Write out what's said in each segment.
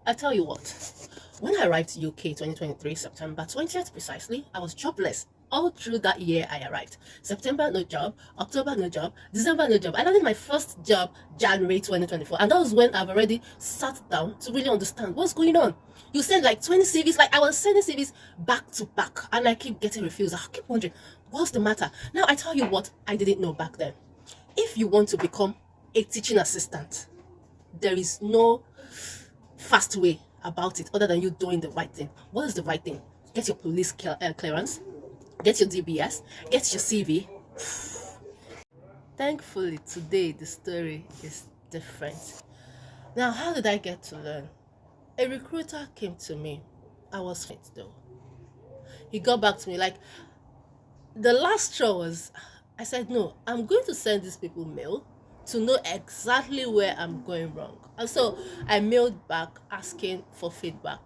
I tell you what, when I arrived to UK 2023, September 20th precisely, I was jobless. All through that year I arrived. September, no job. October, no job. December, no job. I landed my first job January 2024. And that was when I've already sat down to really understand what's going on. You send like 20 CVs, like I was sending CVs back to back, and I keep getting refused. I keep wondering, what's the matter? Now I tell you what I didn't know back then. If you want to become a teaching assistant, there is no fast way about it other than you doing the right thing. What is the right thing? Get your police clearance, get your DBS, get your CV. Thankfully, today the story is different. Now, how did I get to learn? A recruiter came to me. I was fit though. He got back to me like the last straw was I said, no, I'm going to send these people mail to know exactly where I'm going wrong. And so I mailed back asking for feedback.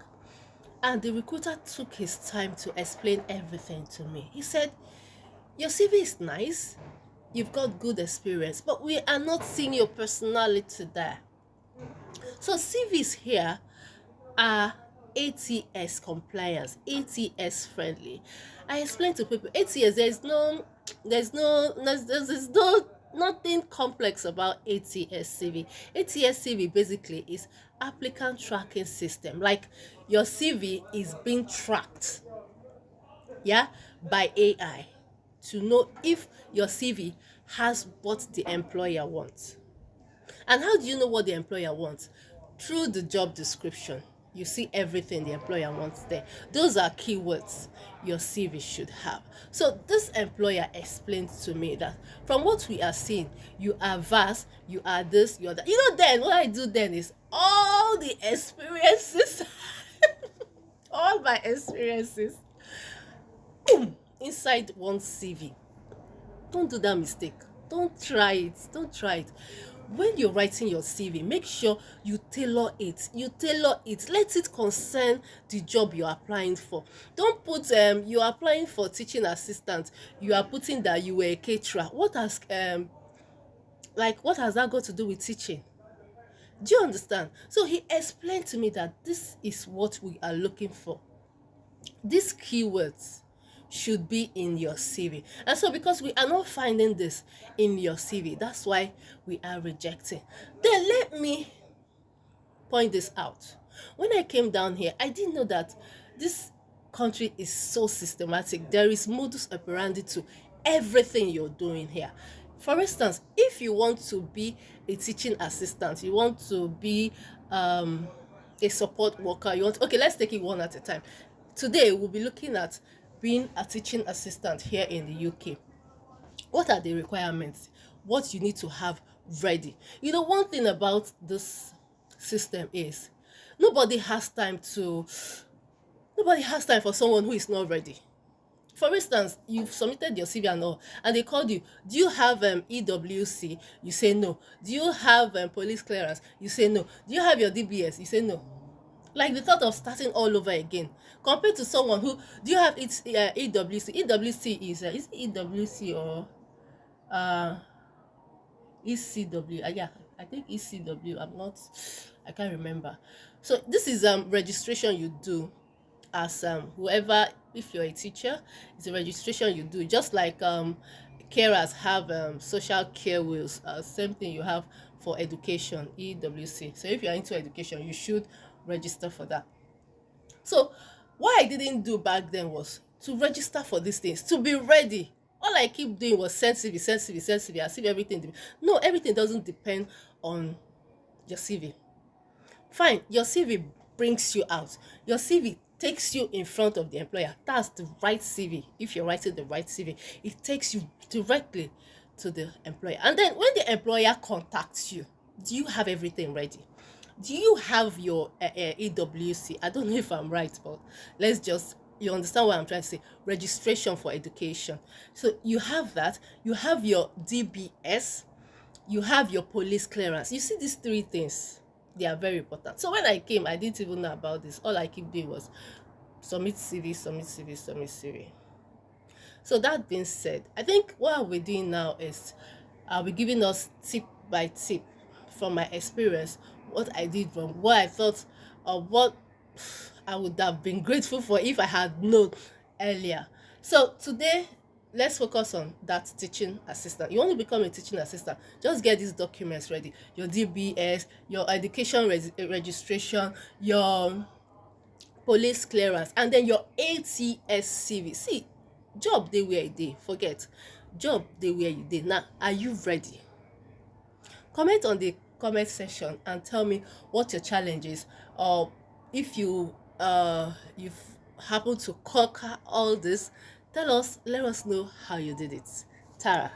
And the recruiter took his time to explain everything to me. He said, your CV is nice, you've got good experience, but we are not seeing your personality there. So CVs here are ATS compliance, ATS friendly. I explained to people, ATS, there's no nothing complex about ATS CV. ATS CV basically is applicant tracking system. Like your CV is being tracked, yeah, by AI to know if your CV has what the employer wants. And how do you know what the employer wants? Through the job description. You see everything the employer wants there. Those are keywords your CV should have. So this employer explained to me that from what we are seeing, you are vast, you are this, you are that. You know, then what I do then is all the experiences, all my experiences, boom, inside one CV. Don't do that mistake. Don't try it. Don't try it. When you're writing your CV, make sure you tailor it. You tailor it. Let it concern the job you're applying for. Don't put you're applying for teaching assistant. You are putting that you were a caterer. What has that got to do with teaching? Do you understand? So he explained to me that this is what we are looking for. These keywords should be in your CV. And so because we are not finding this in your CV, that's why we are rejecting. Then let me point this out. When I came down here, I didn't know that this country is so systematic. There is modus operandi to everything you're doing here. For instance, if you want to be a teaching assistant, you want to be a support worker, okay, let's take it one at a time. Today we'll be looking at being a teaching assistant here in the UK. What are the requirements? What you need to have ready? You know, one thing about this system is nobody has time to nobody has time for someone who is not ready. For instance, you've submitted your CV and all, and they called you. Do you have EWC? You say no. Do you have police clearance? You say no. Do you have your DBS? You say no. Like the thought of starting all over again, compared to someone who, do you have its EWC? EWC is it EWC or uh ECW? Yeah, I think ECW. I can't remember. So this is registration you do as whoever. If you're a teacher, it's a registration you do, just like carers have social care wills. Same thing you have for education, EWC. So if you're into education, you should register for that. So what I didn't do back then was to register for these things, to be ready. All I keep doing was send CV, send CV, send CV, as if everything. No, everything doesn't depend on your CV. Fine, your CV brings you out. Your CV takes you in front of the employer. That's the right CV. If you're writing the right CV, it takes you directly to the employer. And then when the employer contacts you, do you have everything ready? Do you have your EWC? I don't know if I'm right, but let's just, you understand what I'm trying to say. Registration for education. So you have that. You have your DBS. You have your police clearance. You see these three things, they are very important. So when I came, I didn't even know about this. All I keep doing was submit CV, submit CV, submit CV. So that being said, I think what we're doing now is I'll be giving us tip by tip from my experience, what I did wrong, what I thought what I would have been grateful for if I had known earlier. So today, let's focus on that teaching assistant. You want to become a teaching assistant, just get these documents ready: your DBS, your education registration, your police clearance, and then your ATS CV. See, job dey where e dey, forget, job dey where you dey. Now, are you ready? Comment on the comment section and tell me what your challenge is, or if you've happened to conquer all this. Let us know how you did it. Tara.